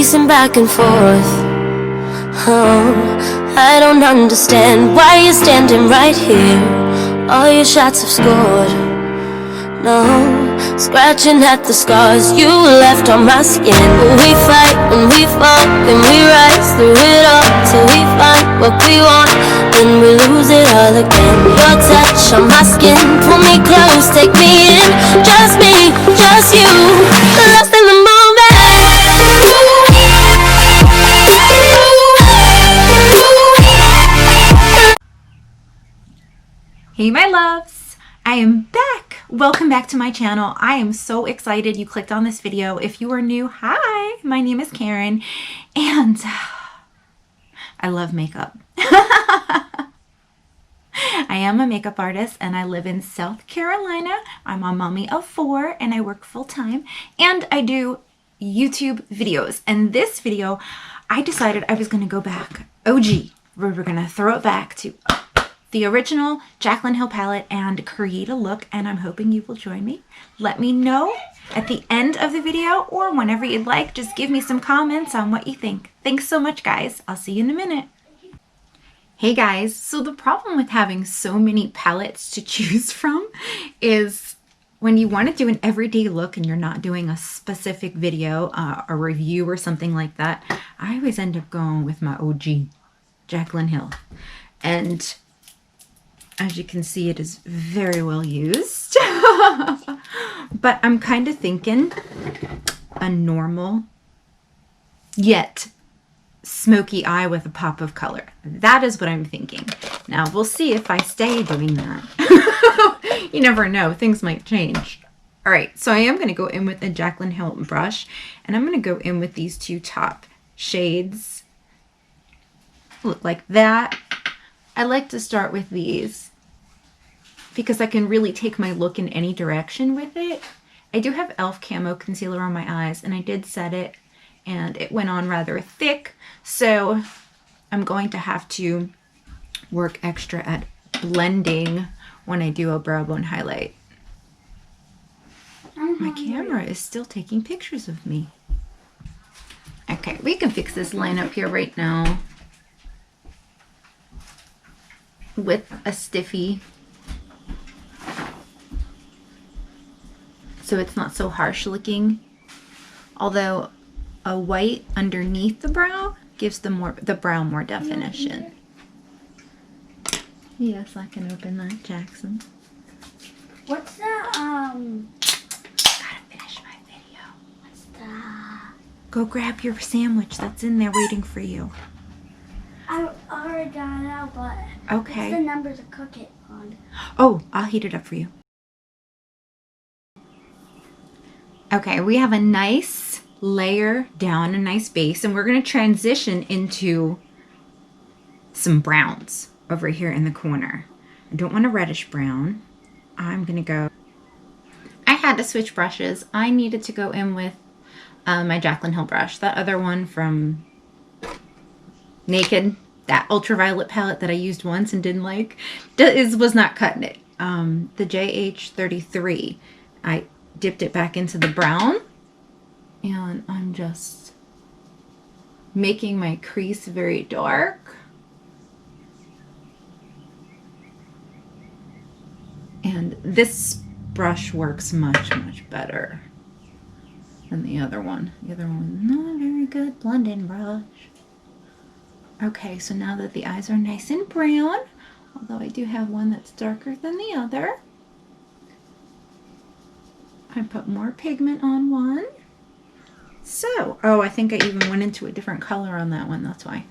pacing back and forth. Oh, I don't understand why you're standing right here. All your shots have scored. No, scratching at the scars you left on my skin. We fight and we fall and we rise through it all till we find what we want, then we lose it all again. Your touch on my skin, pull me close, take me in. Just me, just you, lost in the moment. Hey my loves, I am back. Welcome back to my channel. I am so excited you clicked on this video. If you are new, hi, my name is Karen and I love makeup. I am a makeup artist and I live in South Carolina. I'm a mommy of 4 and I work full-time and I do YouTube videos. And this video, I decided I was going to go back OG. We're going to throw it back to the original Jaclyn Hill palette and create a look, and I'm hoping you will join me. Let me know at the end of the video or whenever you'd like. Just give me some comments on what you think. Thanks so much, guys. I'll see you in a minute. Hey guys, so the problem with having so many palettes to choose from is when you want to do an everyday look and you're not doing a specific video, a review or something like that, I always end up going with my OG, Jaclyn Hill. And as you can see, it is very well used. But I'm kind of thinking a normal yet smoky eye with a pop of color. That is what I'm thinking. Now we'll see if I stay doing that. You never know, things might change. All right, so I am going to go in with a Jaclyn Hill brush, and I'm going to go in with these two top shades. Look like that. I like to start with these because I can really take my look in any direction with it. I do have e.l.f. Camo Concealer on my eyes, and I did set it, and it went on rather thick, so I'm going to have to work extra at blending when I do a brow bone highlight. My camera is still taking pictures of me. Okay, we can fix this line up here right now with a stiffy, so it's not so harsh looking, although a white underneath the brow gives the brow more definition. Yes, I can open that, Jackson. What's that? Gotta finish my video. What's that? Go grab your sandwich that's in there waiting for you. I already got it out, but okay. What's the number to cook it on? Oh, I'll heat it up for you. Okay, we have a nice layer down, a nice base, and we're going to transition into some browns over here in the corner. I don't want a reddish brown. I'm going to go... I had to switch brushes. I needed to go in with my Jaclyn Hill brush. That other one from Naked, that ultraviolet palette that I used once and didn't like, was not cutting it. The JH33, I dipped it back into the brown, and I'm just making my crease very dark. And this brush works much, much better than the other one. The other one, not a very good blending brush. Okay, so now that the eyes are nice and brown, although I do have one that's darker than the other, I put more pigment on one. So, oh, I think I even went into a different color on that one, that's why.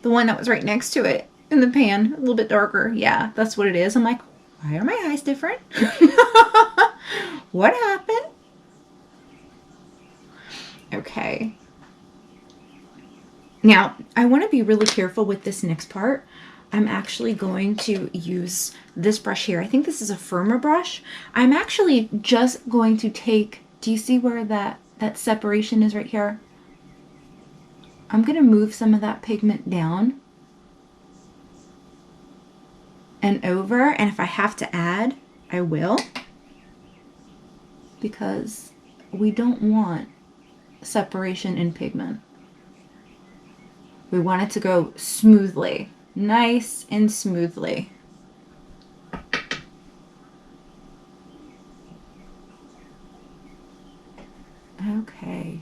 The one that was right next to it in the pan, a little bit darker. Yeah, that's what it is. I'm like, why are my eyes different? What happened? Okay. Now, I want to be really careful with this next part. I'm actually going to use this brush here. I think this is a firmer brush. I'm actually just going to take, do you see where that separation is right here? I'm going to move some of that pigment down and over, and if I have to add, I will, because we don't want separation in pigment. We want it to go smoothly, nice and smoothly. Okay.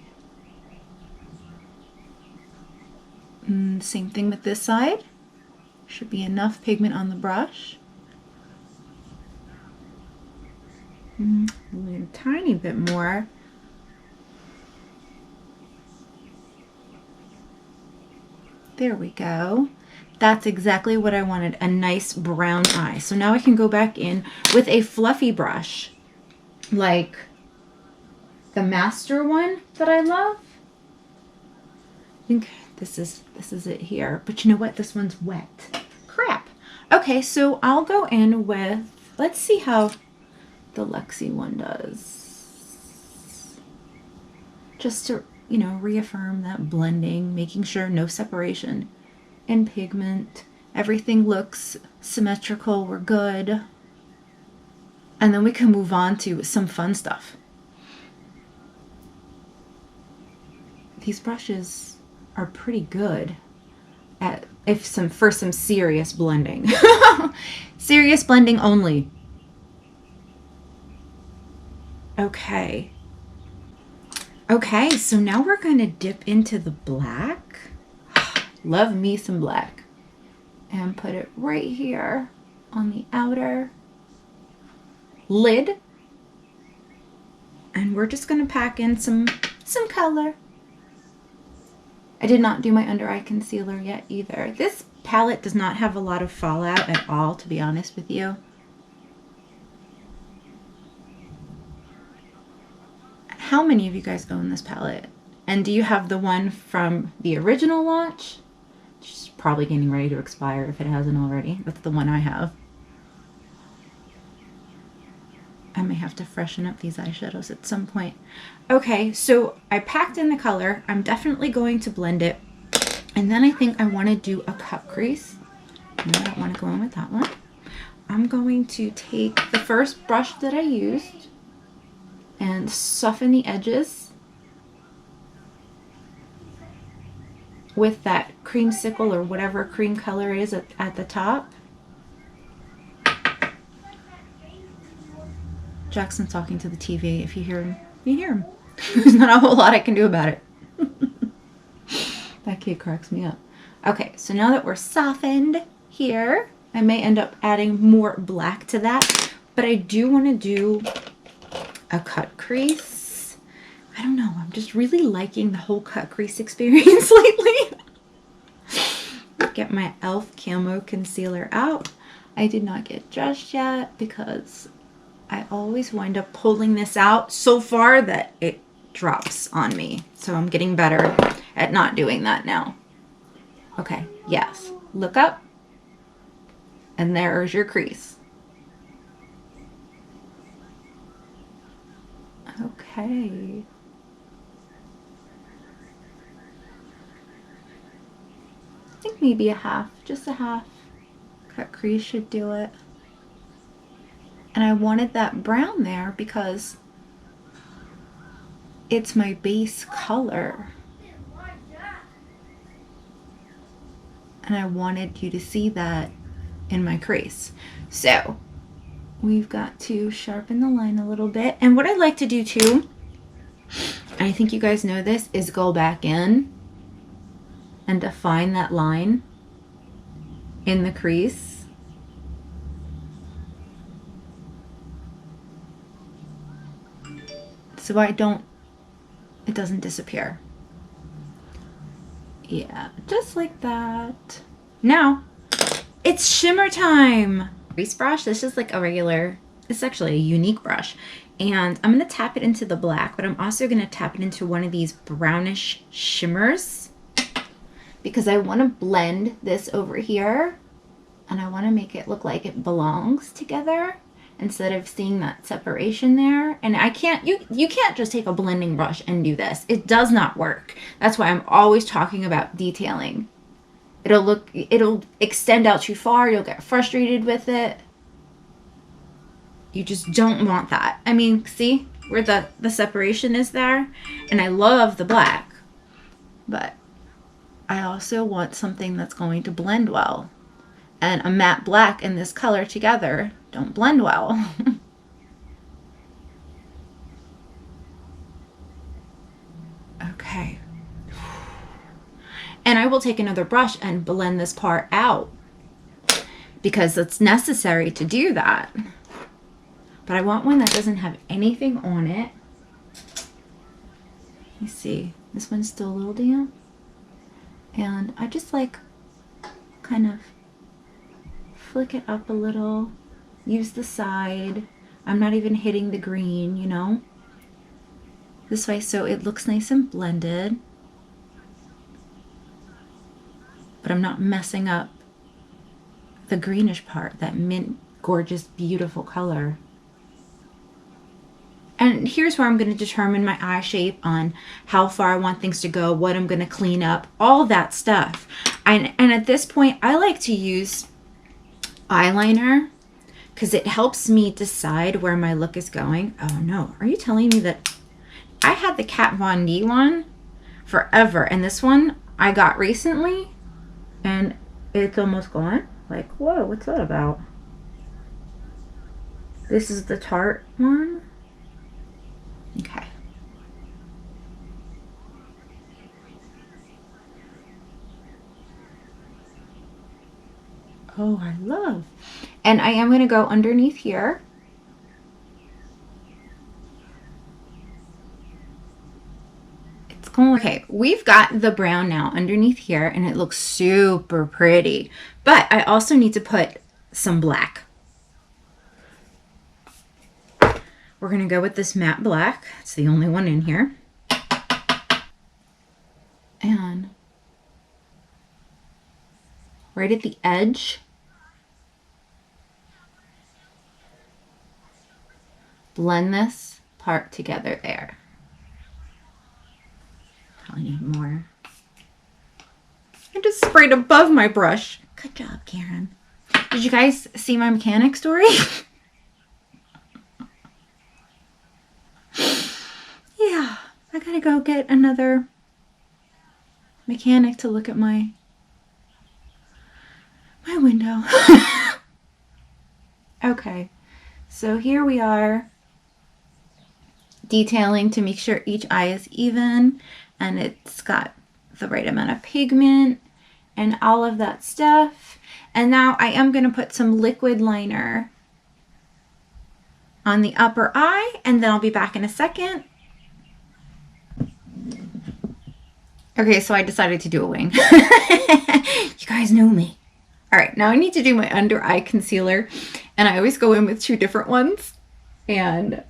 Same thing with this side. Should be enough pigment on the brush. A tiny bit more. There we go. That's exactly what I wanted, a nice brown eye. So now I can go back in with a fluffy brush, like the master one that I love. I think this is it here. But you know what? This one's wet. Crap. Okay, so I'll go in with, let's see how the Luxie one does. Just to, you know, reaffirm that blending, making sure no separation in pigment. Everything looks symmetrical. We're good. And then we can move on to some fun stuff. These brushes are pretty good at for some serious blending. Serious blending only. Okay. Okay, so now we're going to dip into the black. Love me some black. And put it right here on the outer lid. And we're just going to pack in some color. I did not do my under eye concealer yet either. This palette does not have a lot of fallout at all, to be honest with you. How many of you guys own this palette? And do you have the one from the original launch? It's probably getting ready to expire if it hasn't already. That's the one I have. I may have to freshen up these eyeshadows at some point. Okay, so I packed in the color. I'm definitely going to blend it. And then I think I want to do a cut crease. I don't want to go in with that one. I'm going to take the first brush that I used and soften the edges with that creamsicle or whatever cream color is at the top. Jackson's talking to the TV. If you hear him, you hear him. There's not a whole lot I can do about it. That kid cracks me up. Okay, so now that we're softened here, I may end up adding more black to that, but I do want to do a cut crease. I don't know, I'm just really liking the whole cut crease experience lately. Get my e.l.f. Camo Concealer out. I did not get dressed yet because I always wind up pulling this out so far that it drops on me. So I'm getting better at not doing that now. Okay, yes. Look up. And there's your crease. Okay. I think maybe a half, just a half cut crease should do it. And I wanted that brown there because it's my base color. And I wanted you to see that in my crease. So we've got to sharpen the line a little bit. And what I like to do too, I think you guys know this, is go back in and define that line in the crease. So it doesn't disappear. Yeah, just like that. Now, it's shimmer time. Crease brush, this is like a regular, it's actually a unique brush. And I'm gonna tap it into the black, but I'm also gonna tap it into one of these brownish shimmers because I wanna blend this over here and I wanna make it look like it belongs together, instead of seeing that separation there. And I can't, you can't just take a blending brush and do this. It does not work. That's why I'm always talking about detailing. It'll extend out too far. You'll get frustrated with it. You just don't want that. I mean, see where the separation is there? And I love the black, but I also want something that's going to blend well. And a matte black and this color together don't blend well. Okay. And I will take another brush and blend this part out because it's necessary to do that. But I want one that doesn't have anything on it. Let me see. This one's still a little damp. And I just like kind of flick it up a little. Use the side. I'm not even hitting the green, you know? This way so it looks nice and blended. But I'm not messing up the greenish part, that mint, gorgeous, beautiful color. And here's where I'm going to determine my eye shape, on how far I want things to go, what I'm going to clean up, all that stuff. And at this point, I like to use eyeliner because it helps me decide where my look is going. Oh no, are you telling me that I had the Kat Von D one forever, and this one I got recently and it's almost gone? Like, whoa, what's that about? This is the Tarte one. Okay. Oh, I love. And I am going to go underneath here. It's going, okay, we've got the brown now underneath here and it looks super pretty. But I also need to put some black. We're going to go with this matte black. It's the only one in here. And right at the edge, blend this part together there. Probably need more. I just sprayed above my brush. Good job, Karen. Did you guys see my mechanic story? Yeah, I gotta go get another mechanic to look at my window. Okay, so here we are detailing to make sure each eye is even and it's got the right amount of pigment and all of that stuff. And now I am going to put some liquid liner on the upper eye, and then I'll be back in a second. Okay, so I decided to do a wing. You guys know me. All right, now I need to do my under eye concealer, and I always go in with two different ones, and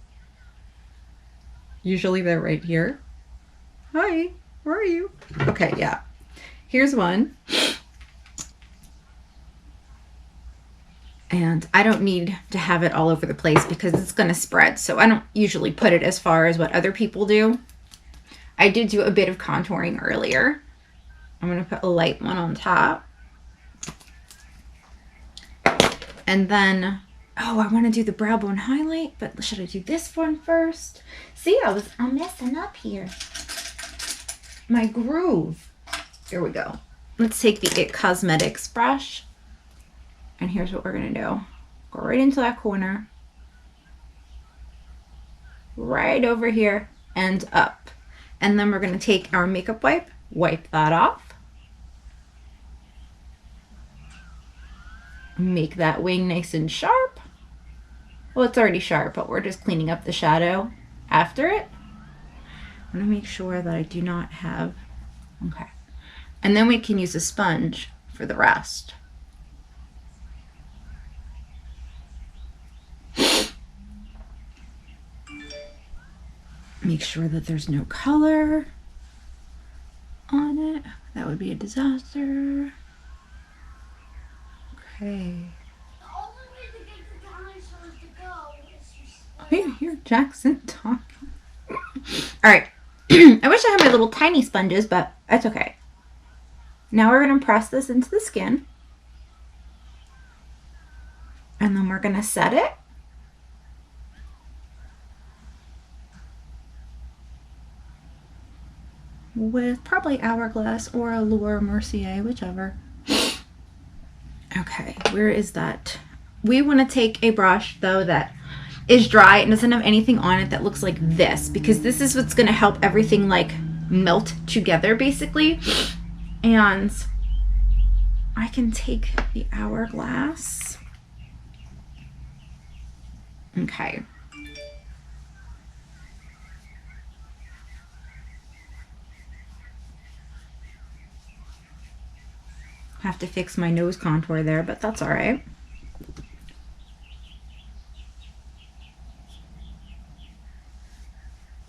usually they're right here. Hi, where are you? Okay, yeah. Here's one. And I don't need to have it all over the place because it's going to spread, so I don't usually put it as far as what other people do. I did do a bit of contouring earlier. I'm going to put a light one on top. And then, oh, I want to do the brow bone highlight, but should I do this one first? See, I'm messing up here. My groove. Here we go. Let's take the It Cosmetics brush. And here's what we're going to do. Go right into that corner. Right over here and up. And then we're going to take our makeup wipe, wipe that off. Make that wing nice and sharp. Well, it's already sharp, but we're just cleaning up the shadow after it. I want to make sure that I do not have, okay. And then we can use a sponge for the rest. Make sure that there's no color on it. That would be a disaster. Okay. The only way to get the dinosaurs to go is just... Oh, you hear Jackson talking. All right. I wish I had my little tiny sponges, but that's okay. Now we're going to press this into the skin. And then we're going to set it. with probably Hourglass or Allure Mercier, whichever. Okay, where is that? We want to take a brush though that is dry and doesn't have anything on it that looks like this, because this is what's going to help everything like melt together basically. And I can take the Hourglass. Okay. Have to fix my nose contour there, but that's all right.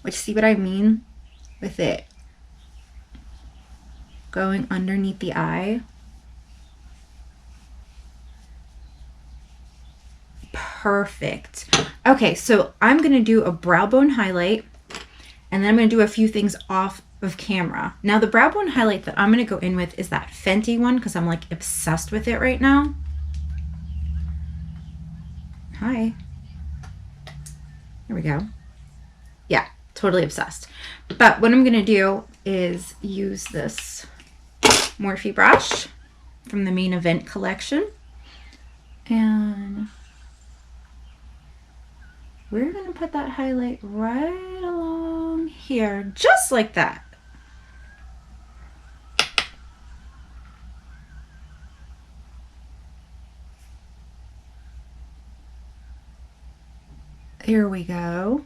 Which, see what I mean with it going underneath the eye? Perfect. Okay, so I'm gonna do a brow bone highlight, and then I'm gonna do a few things off of camera. Now the brow bone highlight that I'm gonna go in with is that Fenty one, because I'm like obsessed with it right now. Hi. There we go. Yeah, totally obsessed. But what I'm gonna do is use this Morphe brush from the Main Event collection, and we're gonna put that highlight right along here, just like that. Here we go.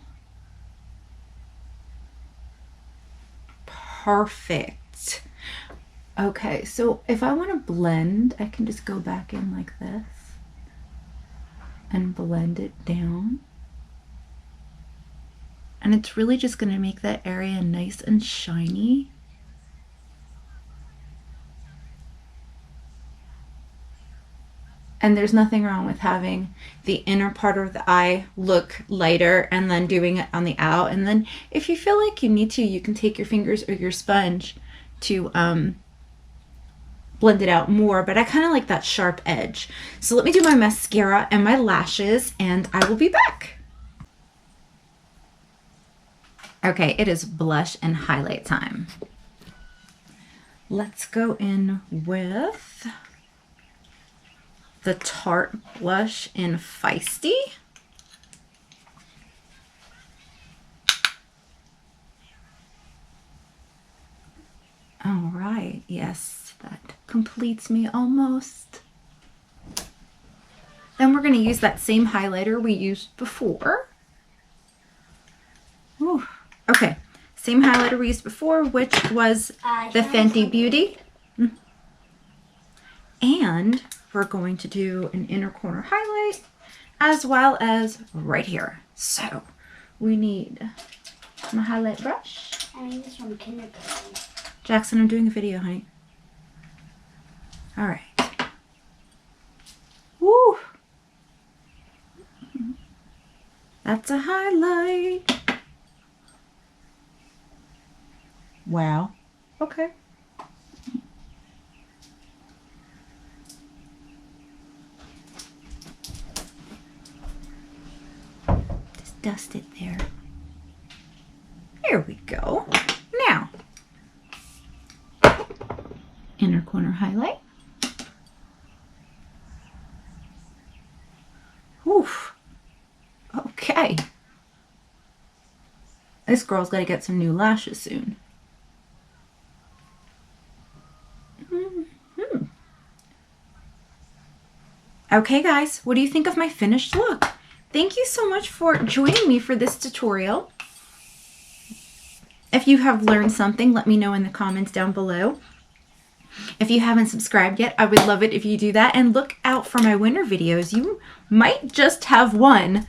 Perfect. Okay, so if I want to blend, I can just go back in like this and blend it down. And it's really just going to make that area nice and shiny. And there's nothing wrong with having the inner part of the eye look lighter and then doing it on the out. And then if you feel like you need to, you can take your fingers or your sponge to blend it out more. But I kind of like that sharp edge. So let me do my mascara and my lashes, and I will be back. Okay, it is blush and highlight time. Let's go in with the Tarte blush in Feisty. All right, yes, that completes me almost. Then we're going to use that same highlighter we used before. Ooh. Okay, same highlighter we used before, which was the Fenty Beauty. And we're going to do an inner corner highlight as well as right here. So we need my highlight brush. I mean, this from kindergarten. Jackson, I'm doing a video, honey. All right. Woo! That's a highlight. Wow. Okay. Just dust it there. There we go. Now, inner corner highlight. Oof. Okay. This girl's got to get some new lashes soon. Okay guys, what do you think of my finished look? Thank you so much for joining me for this tutorial. If you have learned something, let me know in the comments down below. If you haven't subscribed yet, I would love it if you do that, and look out for my winner videos. You might just have won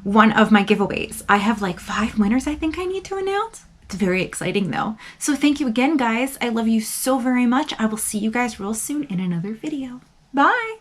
one of my giveaways. I have like 5 winners I think I need to announce. It's very exciting though. So thank you again guys. I love you so very much. I will see you guys real soon in another video. Bye.